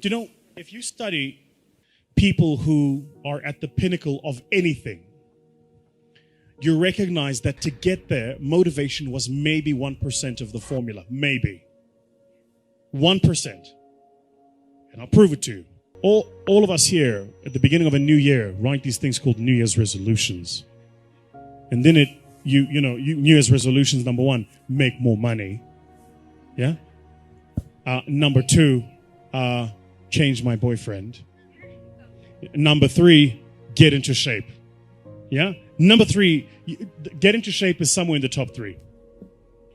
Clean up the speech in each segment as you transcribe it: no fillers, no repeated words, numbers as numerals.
You know, if you study people who are at the pinnacle of anything, you recognize that to get there, motivation was maybe 1% of the formula. Maybe. 1%. And I'll prove it to you. All of us here at the beginning of a new year write these things called New Year's resolutions. And then New Year's resolutions, number 1, make more money. Yeah? Number 2, change my boyfriend. Number 3, get into shape. Yeah? Number 3, get into shape is somewhere in the top 3.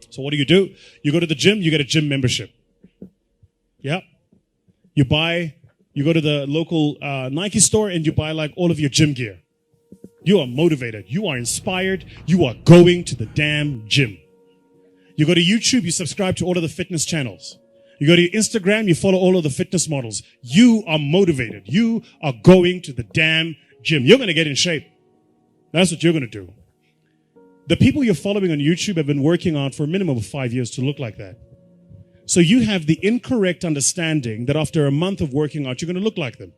So what do? You go to the gym, you get a gym membership. Yeah? You go to the local Nike store and you buy like all of your gym gear. You are motivated. You are inspired. You are going to the damn gym. You go to YouTube, you subscribe to all of the fitness channels. You go to your Instagram, you follow all of the fitness models. You are motivated. You are going to the damn gym. You're going to get in shape. That's what you're going to do. The people you're following on YouTube have been working on for a minimum of 5 years to look like that. So you have the incorrect understanding that after a month of working out, you're going to look like them.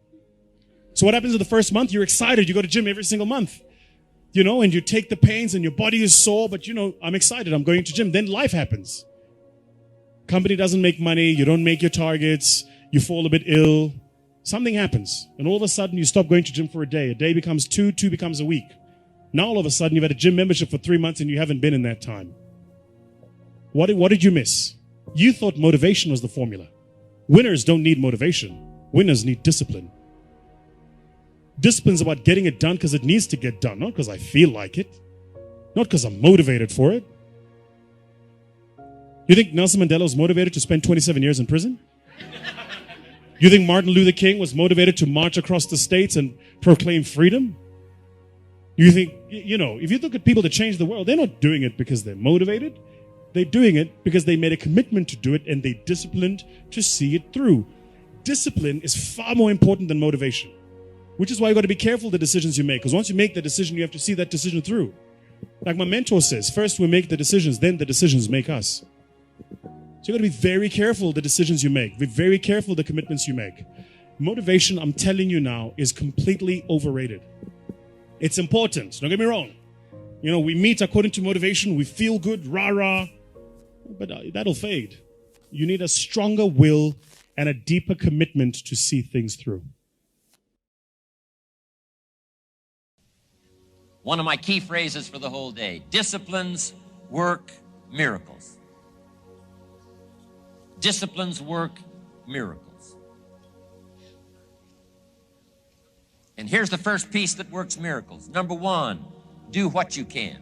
So what happens in the first month? You're excited. You go to gym every single month, and you take the pains and your body is sore, but I'm excited. I'm going to gym. Then life happens. Company doesn't make money. You don't make your targets. You fall a bit ill. Something happens. And all of a sudden you stop going to gym for a day. A day becomes 2, 2 becomes a week. Now all of a sudden you've had a gym membership for 3 months and you haven't been in that time. What did you miss? You thought motivation was the formula. Winners don't need motivation. Winners need discipline. Discipline's about getting it done because it needs to get done, not because I feel like it, not because I'm motivated for it. You think Nelson Mandela was motivated to spend 27 years in prison? You think Martin Luther King was motivated to march across the states and proclaim freedom? You think, if you look at people that change the world, they're not doing it because they're motivated. They're doing it because they made a commitment to do it and they disciplined to see it through. Discipline is far more important than motivation, which is why you got to be careful the decisions you make. Because once you make the decision, you have to see that decision through. Like my mentor says, first we make the decisions, then the decisions make us. So you got to be very careful the decisions you make. Be very careful the commitments you make. Motivation, I'm telling you now, is completely overrated. It's important. Don't get me wrong. We meet according to motivation. We feel good, rah-rah. But that'll fade. You need a stronger will and a deeper commitment to see things through. One of my key phrases for the whole day: disciplines work miracles. Disciplines work miracles. And here's the first piece that works miracles. Number 1, do what you can.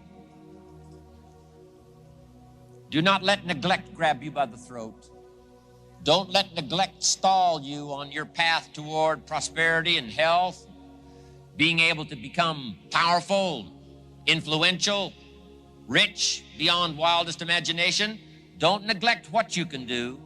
Do not let neglect grab you by the throat. Don't let neglect stall you on your path toward prosperity and health, being able to become powerful, influential, rich beyond wildest imagination. Don't neglect what you can do.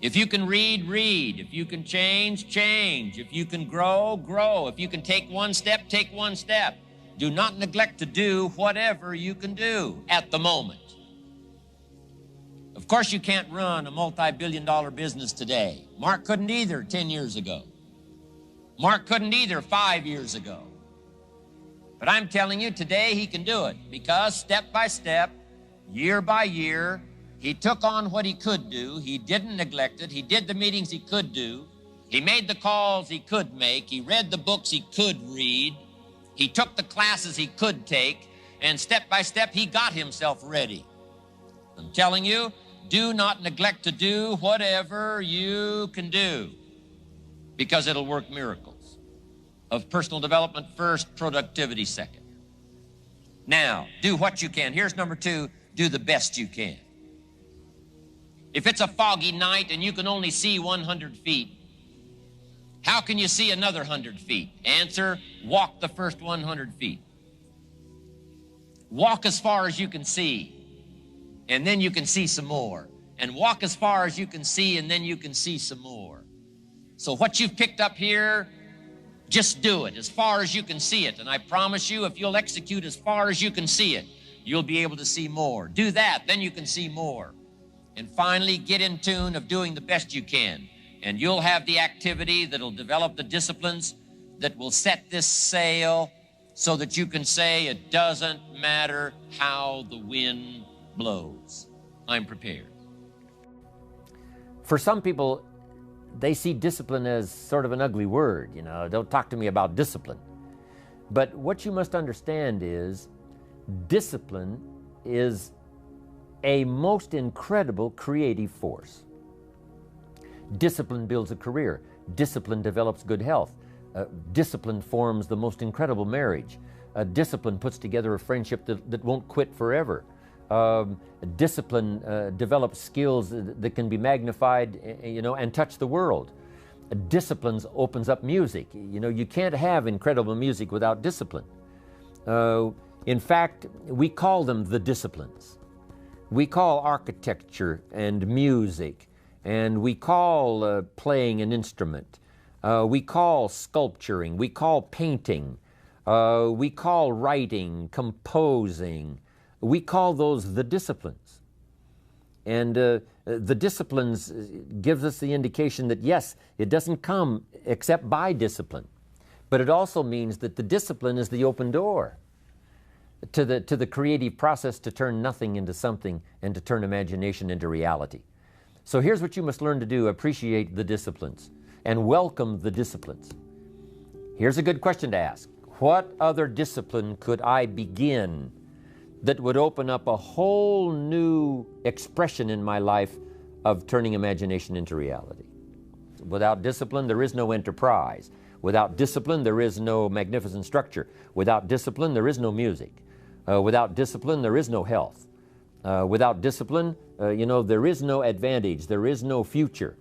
If you can read, read. If you can change, change. If you can grow, grow. If you can take one step, take one step. Do not neglect to do whatever you can do at the moment. Of course, you can't run a multi-billion-dollar business today. Mark couldn't either 10 years ago. Mark couldn't either 5 years ago. But I'm telling you, today he can do it because step by step, year by year, he took on what he could do. He didn't neglect it. He did the meetings he could do. He made the calls he could make. He read the books he could read. He took the classes he could take. And step by step, he got himself ready. I'm telling you, do not neglect to do whatever you can do, because it'll work miracles. Of personal development first, productivity second. Now, do what you can. Here's number 2, do the best you can. If it's a foggy night and you can only see 100 feet, how can you see another 100 feet? Answer, walk the first 100 feet. Walk as far as you can see, and then you can see some more. And walk as far as you can see, and then you can see some more. So what you've picked up here, just do it as far as you can see it. And I promise you, if you'll execute as far as you can see it, you'll be able to see more. Do that, then you can see more. And finally, get in tune of doing the best you can. And you'll have the activity that'll develop the disciplines that will set this sail so that you can say it doesn't matter how the wind blows. I'm prepared. For some people, they see discipline as sort of an ugly word. You know, don't talk to me about discipline. But what you must understand is discipline is a most incredible creative force. Discipline builds a career. Discipline develops good health. Discipline forms the most incredible marriage. Discipline puts together a friendship that won't quit forever. Discipline develops skills that can be magnified, and touch the world. Discipline opens up music. You know, you can't have incredible music without discipline. In fact, we call them the disciplines. We call architecture and music, and we call playing an instrument. We call sculpturing. We call painting. We call writing, composing. We call those the disciplines. And the disciplines gives us the indication that, yes, it doesn't come except by discipline. But it also means that the discipline is the open door to the creative process to turn nothing into something and to turn imagination into reality. So here's what you must learn to do: appreciate the disciplines and welcome the disciplines. Here's a good question to ask. What other discipline could I begin that would open up a whole new expression in my life of turning imagination into reality? Without discipline, there is no enterprise. Without discipline, there is no magnificent structure. Without discipline, there is no music. Without discipline, there is no health. Without discipline, there is no advantage. There is no future.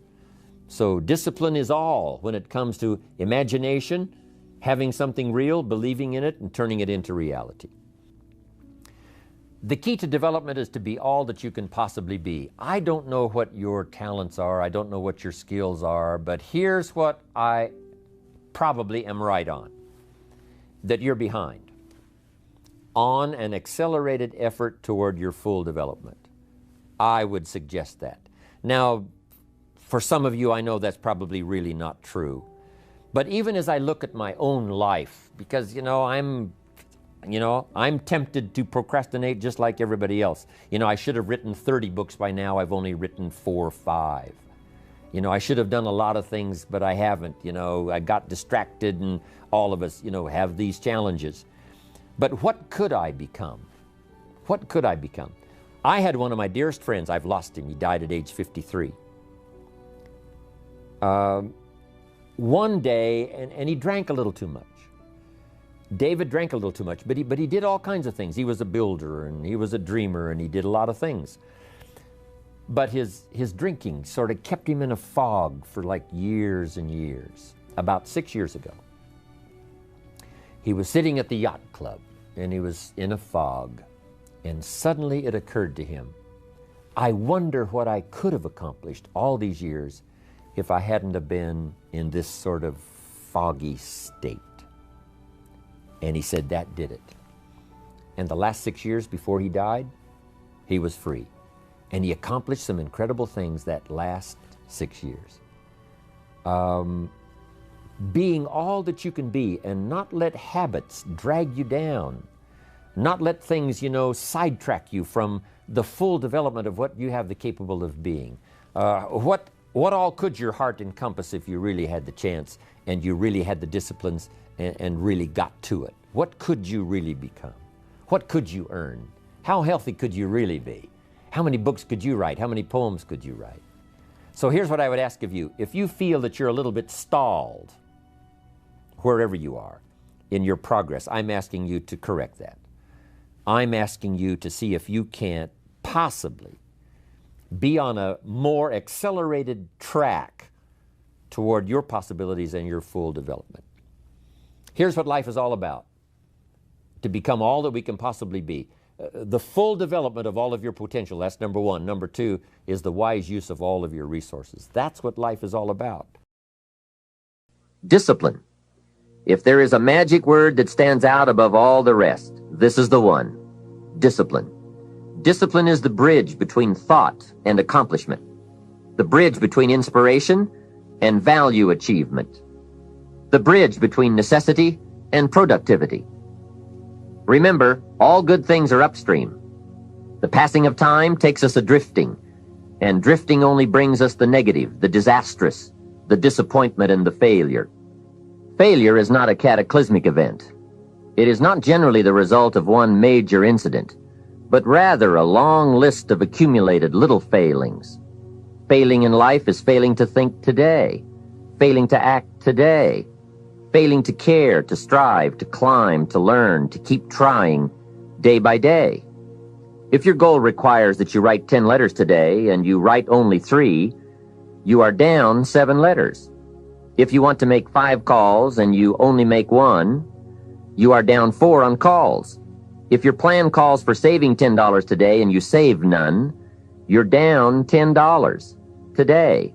So discipline is all when it comes to imagination, having something real, believing in it, and turning it into reality. The key to development is to be all that you can possibly be. I don't know what your talents are. I don't know what your skills are, but here's what I probably am right on, that you're behind on an accelerated effort toward your full development. I would suggest that. Now, for some of you, I know that's probably really not true. But even as I look at my own life, because, I'm tempted to procrastinate just like everybody else. I should have written 30 books by now. I've only written 4 or 5. I should have done a lot of things, but I haven't. I got distracted, and all of us, have these challenges. But what could I become? What could I become? I had one of my dearest friends. I've lost him. He died at age 53. One day, and he drank a little too much. David drank a little too much, but he did all kinds of things. He was a builder, and he was a dreamer, and he did a lot of things. But his drinking sort of kept him in a fog for like years and years. About 6 years ago, he was sitting at the yacht club, and he was in a fog, and suddenly it occurred to him, I wonder what I could have accomplished all these years if I hadn't have been in this sort of foggy state. And he said that did it. And the last 6 years before he died, he was free. And he accomplished some incredible things that last 6 years. Being all that you can be and not let habits drag you down. Not let things, sidetrack you from the full development of what you have the capable of being. What all could your heart encompass if you really had the chance and you really had the disciplines and really got to it? What could you really become? What could you earn? How healthy could you really be? How many books could you write? How many poems could you write? So here's what I would ask of you. If you feel that you're a little bit stalled, wherever you are in your progress, I'm asking you to correct that. I'm asking you to see if you can't possibly be on a more accelerated track toward your possibilities and your full development. Here's what life is all about: to become all that we can possibly be. The full development of all of your potential, that's number one. Number two is the wise use of all of your resources. That's what life is all about. Discipline. If there is a magic word that stands out above all the rest, this is the one: discipline. Discipline is the bridge between thought and accomplishment, the bridge between inspiration and value achievement, the bridge between necessity and productivity. Remember, all good things are upstream. The passing of time takes us adrifting, and drifting only brings us the negative, the disastrous, the disappointment, and the failure. Failure is not a cataclysmic event. It is not generally the result of one major incident, but rather a long list of accumulated little failings. Failing in life is failing to think today, failing to act today, failing to care, to strive, to climb, to learn, to keep trying day by day. If your goal requires that you write 10 letters today and you write only 3, you are down 7 letters. If you want to make 5 calls and you only make 1, you are down 4 on calls. If your plan calls for saving $10 today and you save none, you're down $10 today.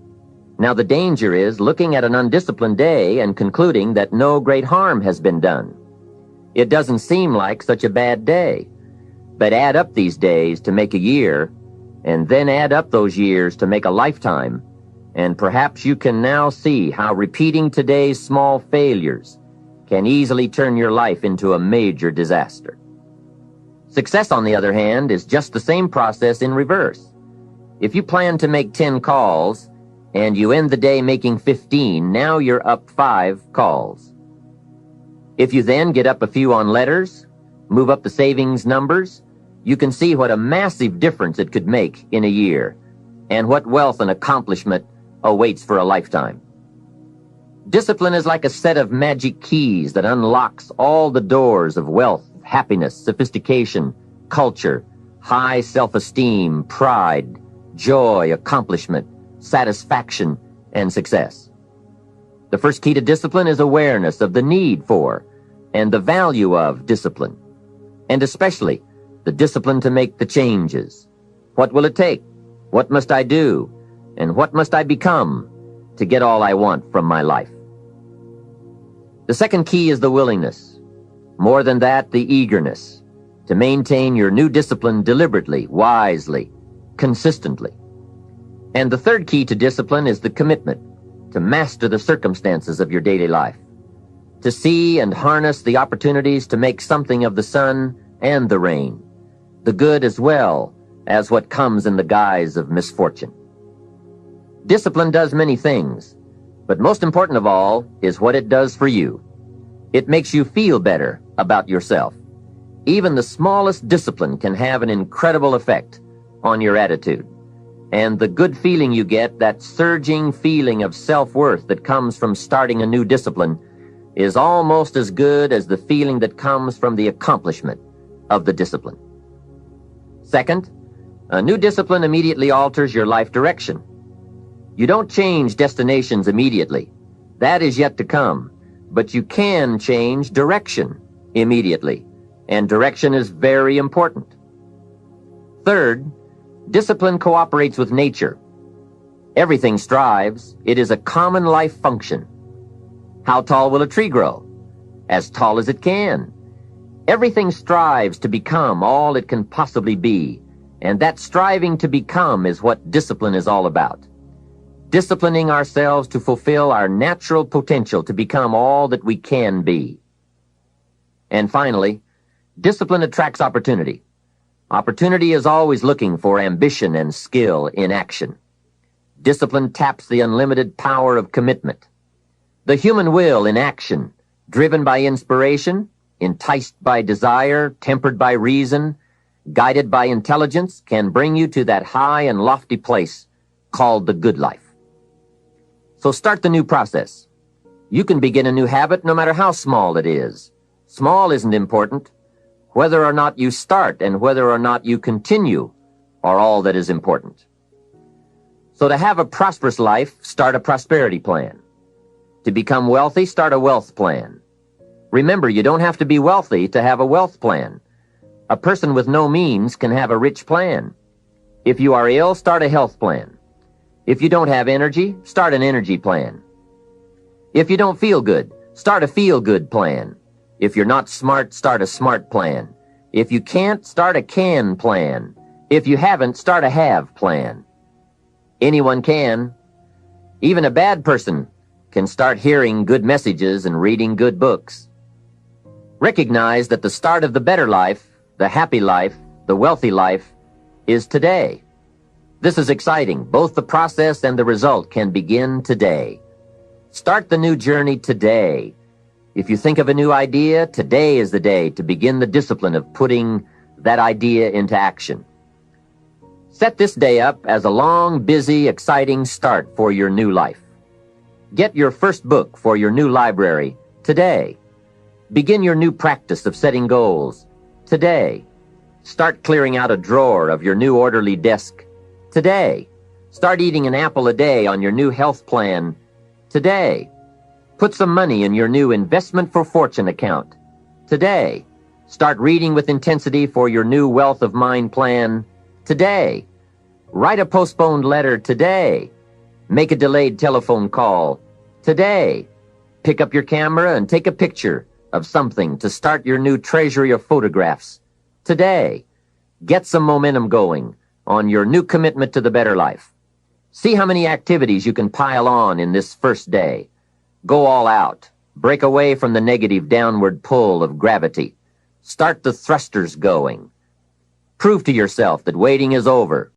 Now the danger is looking at an undisciplined day and concluding that no great harm has been done. It doesn't seem like such a bad day, but add up these days to make a year, and then add up those years to make a lifetime, and perhaps you can now see how repeating today's small failures can easily turn your life into a major disaster. Success, on the other hand, is just the same process in reverse. If you plan to make 10 calls and you end the day making 15, now you're up 5 calls. If you then get up a few on letters, move up the savings numbers, you can see what a massive difference it could make in a year, and what wealth and accomplishment awaits for a lifetime. Discipline is like a set of magic keys that unlocks all the doors of wealth, happiness, sophistication, culture, high self-esteem, pride, joy, accomplishment, satisfaction, and success. The first key to discipline is awareness of the need for and the value of discipline, and especially the discipline to make the changes. What will it take? What must I do? And what must I become to get all I want from my life? The second key is the willingness. More than that, the eagerness to maintain your new discipline deliberately, wisely, consistently. And the third key to discipline is the commitment to master the circumstances of your daily life, to see and harness the opportunities to make something of the sun and the rain, the good as well as what comes in the guise of misfortune. Discipline does many things, but most important of all is what it does for you. It makes you feel better about yourself. Even the smallest discipline can have an incredible effect on your attitude. And the good feeling you get, that surging feeling of self-worth that comes from starting a new discipline, is almost as good as the feeling that comes from the accomplishment of the discipline. Second, a new discipline immediately alters your life direction. You don't change destinations immediately. That is yet to come. But you can change direction immediately, and direction is very important. Third, discipline cooperates with nature. Everything strives. It is a common life function. How tall will a tree grow? As tall as it can. Everything strives to become all it can possibly be, and that striving to become is what discipline is all about. Disciplining ourselves to fulfill our natural potential to become all that we can be. And finally, discipline attracts opportunity. Opportunity is always looking for ambition and skill in action. Discipline taps the unlimited power of commitment. The human will in action, driven by inspiration, enticed by desire, tempered by reason, guided by intelligence, can bring you to that high and lofty place called the good life. So start the new process. You can begin a new habit no matter how small it is. Small isn't important. Whether or not you start and whether or not you continue are all that is important. So to have a prosperous life, start a prosperity plan. To become wealthy, start a wealth plan. Remember, you don't have to be wealthy to have a wealth plan. A person with no means can have a rich plan. If you are ill, start a health plan. If you don't have energy, start an energy plan. If you don't feel good, start a feel-good plan. If you're not smart, start a smart plan. If you can't, start a can plan. If you haven't, start a have plan. Anyone can. Even a bad person can start hearing good messages and reading good books. Recognize that the start of the better life, the happy life, the wealthy life, is today. This is exciting. Both the process and the result can begin today. Start the new journey today. If you think of a new idea, today is the day to begin the discipline of putting that idea into action. Set this day up as a long, busy, exciting start for your new life. Get your first book for your new library today. Begin your new practice of setting goals today. Start clearing out a drawer of your new orderly desk today. Start eating an apple a day on your new health plan today. Put some money in your new investment for fortune account today. Start reading with intensity for your new wealth of mind plan today. Write a postponed letter today. Make a delayed telephone call today. Pick up your camera and take a picture of something to start your new treasury of photographs today. Get some momentum going on your new commitment to the better life. See how many activities you can pile on in this first day. Go all out. Break away from the negative downward pull of gravity. Start the thrusters going. Prove to yourself that waiting is over.